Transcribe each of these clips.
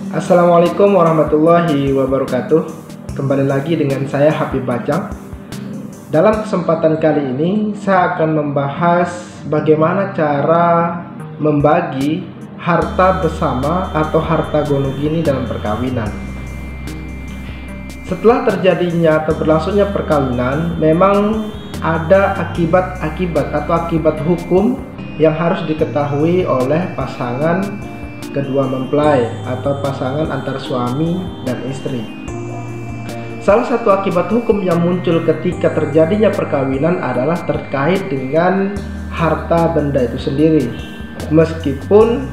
Assalamualaikum warahmatullahi wabarakatuh. Kembali lagi dengan saya Habib Bajang. Dalam kesempatan kali ini saya akan membahas bagaimana cara membagi harta bersama atau harta gonogini dalam perkawinan. Setelah terjadinya atau berlangsungnya perkawinan, memang ada akibat-akibat atau akibat hukum yang harus diketahui oleh pasangan kedua mempelai atau pasangan antar suami dan istri. Salah satu akibat hukum yang muncul ketika terjadinya perkawinan adalah terkait dengan harta benda itu sendiri. Meskipun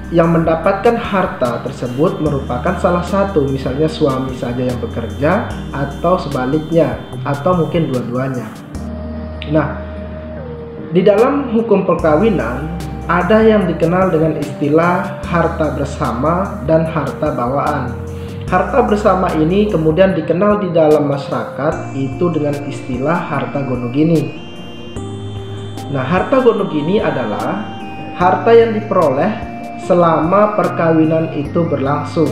yang mendapatkan harta tersebut merupakan salah satu, misalnya suami saja yang bekerja atau sebaliknya, atau mungkin dua-duanya. Nah, di dalam hukum perkawinan ada yang dikenal dengan istilah harta bersama dan harta bawaan. Harta bersama ini kemudian dikenal di dalam masyarakat itu dengan istilah harta gonogini. Nah, harta gonogini adalah harta yang diperoleh selama perkawinan itu berlangsung,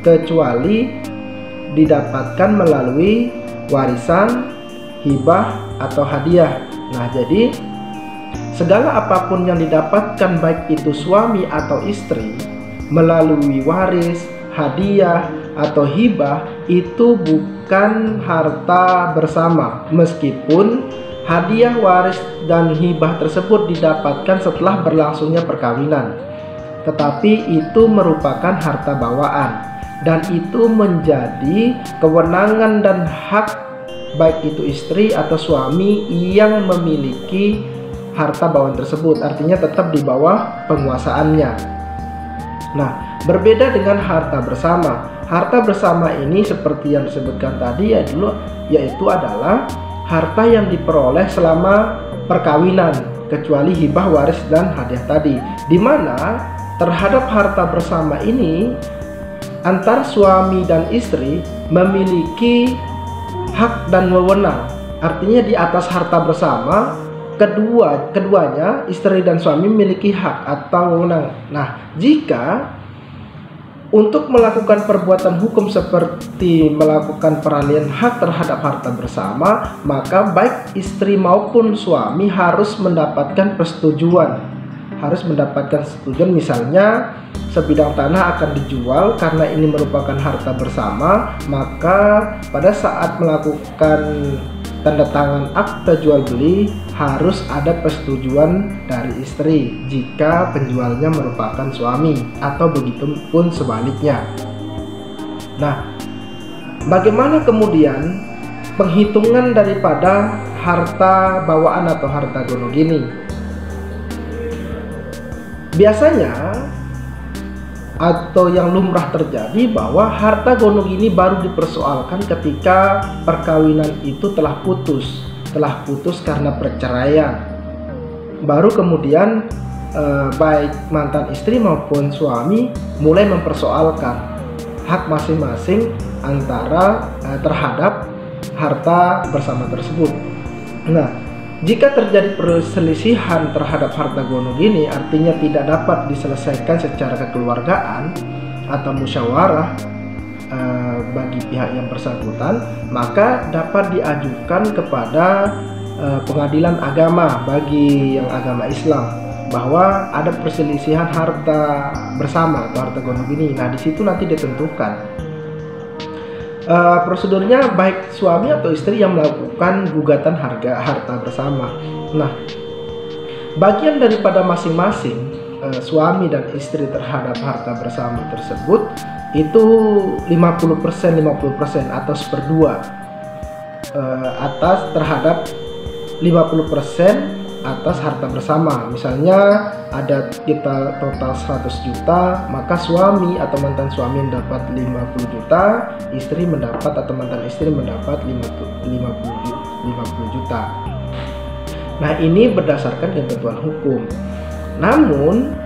kecuali didapatkan melalui warisan, hibah, atau hadiah. Nah, jadi segala apapun yang didapatkan baik itu suami atau istri melalui waris, hadiah, atau hibah itu bukan harta bersama, meskipun hadiah, waris, dan hibah tersebut didapatkan setelah berlangsungnya perkawinan. Tetapi itu merupakan harta bawaan dan itu menjadi kewenangan dan hak baik itu istri atau suami yang memiliki harta bawaan tersebut, artinya tetap di bawah penguasaannya. Nah, berbeda dengan harta bersama. Harta bersama ini seperti yang disebutkan tadi yaitu adalah harta yang diperoleh selama perkawinan, kecuali hibah, waris, dan hadiah tadi, di mana terhadap harta bersama ini antar suami dan istri memiliki hak dan wewenang. Artinya di atas harta bersama keduanya istri dan suami memiliki hak atau wewenang. Nah, jika untuk melakukan perbuatan hukum seperti melakukan peralihan hak terhadap harta bersama, maka baik istri maupun suami harus mendapatkan persetujuan. Misalnya sebidang tanah akan dijual karena ini merupakan harta bersama, maka pada saat melakukan tanda tangan akta jual beli harus ada persetujuan dari istri jika penjualnya merupakan suami, atau begitu pun sebaliknya. Nah, bagaimana kemudian penghitungan daripada harta bawaan atau harta gonogini? Biasanya atau yang lumrah terjadi bahwa harta gonogini baru dipersoalkan ketika perkawinan itu telah putus karena perceraian. Baru kemudian baik mantan istri maupun suami mulai mempersoalkan hak masing-masing antara terhadap harta bersama tersebut. Nah, jika terjadi perselisihan terhadap harta gonogini, artinya tidak dapat diselesaikan secara kekeluargaan atau musyawarah bagi pihak yang bersangkutan, maka dapat diajukan kepada pengadilan agama bagi yang agama Islam bahwa ada perselisihan harta bersama atau harta gonogini. Nah, di situ nanti ditentukan prosedurnya baik suami atau istri yang melakukan gugatan harta bersama. Nah, bagian daripada masing-masing suami dan istri terhadap harta bersama tersebut itu 50% atau seperdua atas terhadap 50% atas harta bersama. Misalnya ada kita total 100 juta, maka suami atau mantan suami mendapat 50 juta, istri mendapat atau mantan istri mendapat 50 juta. Nah, ini berdasarkan ketentuan hukum. Namun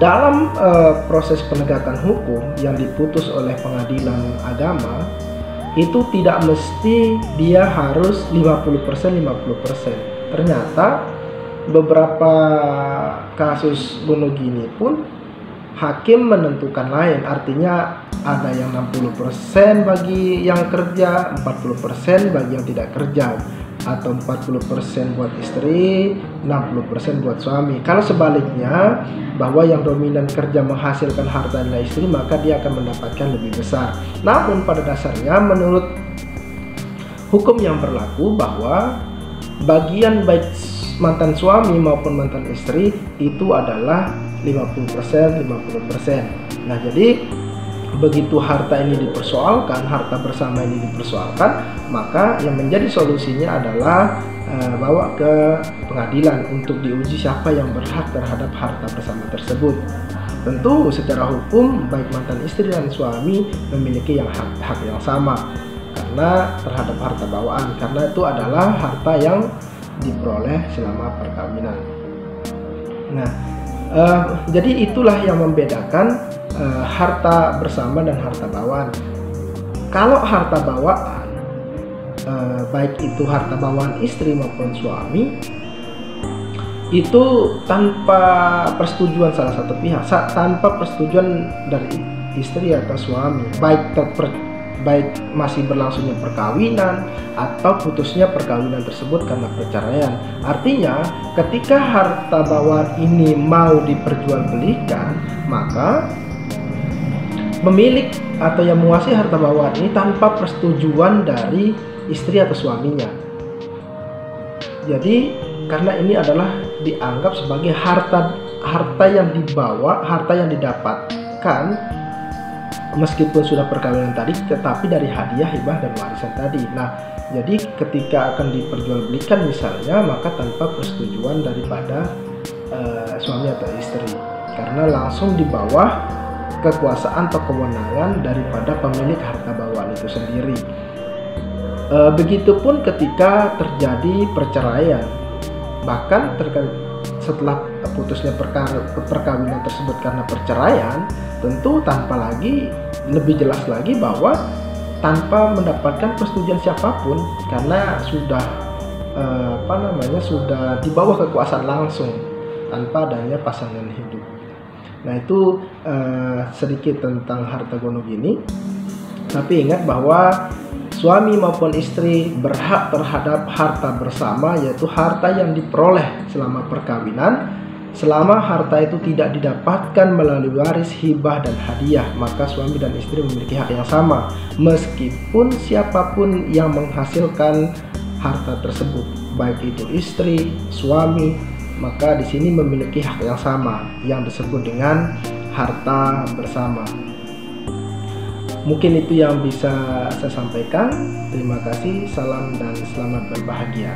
dalam proses penegakan hukum yang diputus oleh pengadilan agama itu tidak mesti dia harus 50%. Ternyata beberapa kasus bunuh gini pun hakim menentukan lain, artinya ada yang 60% bagi yang kerja, 40% bagi yang tidak kerja, atau 40% buat istri, 60% buat suami. Kalau sebaliknya, bahwa yang dominan kerja menghasilkan harta adalah istri, maka dia akan mendapatkan lebih besar. Namun pada dasarnya menurut hukum yang berlaku bahwa bagian baik mantan suami maupun mantan istri itu adalah 50%, 50%. Nah, jadi begitu harta ini dipersoalkan, harta bersama ini dipersoalkan, maka yang menjadi solusinya adalah bawa ke pengadilan untuk diuji siapa yang berhak terhadap harta bersama tersebut. Tentu secara hukum baik mantan istri dan suami memiliki hak yang sama karena terhadap harta bawaan, karena itu adalah harta yang diperoleh selama perkawinan. Nah, jadi itulah yang membedakan harta bersama dan harta bawaan. Kalau harta bawaan, baik itu harta bawaan istri maupun suami, itu tanpa persetujuan salah satu pihak, tanpa persetujuan dari istri atau suami, baik masih berlangsungnya perkawinan atau putusnya perkawinan tersebut karena perceraian. Artinya ketika harta bawaan ini mau diperjualbelikan, maka pemilik atau yang menguasai harta bawaan ini tanpa persetujuan dari istri atau suaminya. Jadi karena ini adalah dianggap sebagai harta yang dibawa, harta yang didapatkan meskipun sudah perkawinan tadi, tetapi dari hadiah, hibah, dan warisan tadi. Nah, jadi ketika akan diperjualbelikan misalnya, maka tanpa persetujuan daripada suami atau istri, karena langsung di bawah kekuasaan atau kewenangan daripada pemilik harta bawaan itu sendiri. Begitupun ketika terjadi perceraian, bahkan setelah putusnya perkawinan tersebut karena perceraian, tentu tanpa lagi lebih jelas lagi bahwa tanpa mendapatkan persetujuan siapapun, karena sudah sudah di bawah kekuasaan langsung tanpa adanya pasangan hidup. Nah, itu sedikit tentang harta gono gini. Tapi ingat bahwa suami maupun istri berhak terhadap harta bersama, yaitu harta yang diperoleh selama perkawinan. Selama harta itu tidak didapatkan melalui waris, hibah, dan hadiah, maka suami dan istri memiliki hak yang sama, meskipun siapapun yang menghasilkan harta tersebut, baik itu istri, suami, maka di sini memiliki hak yang sama, yang disebut dengan harta bersama. Mungkin itu yang bisa saya sampaikan. Terima kasih, salam dan selamat berbahagia.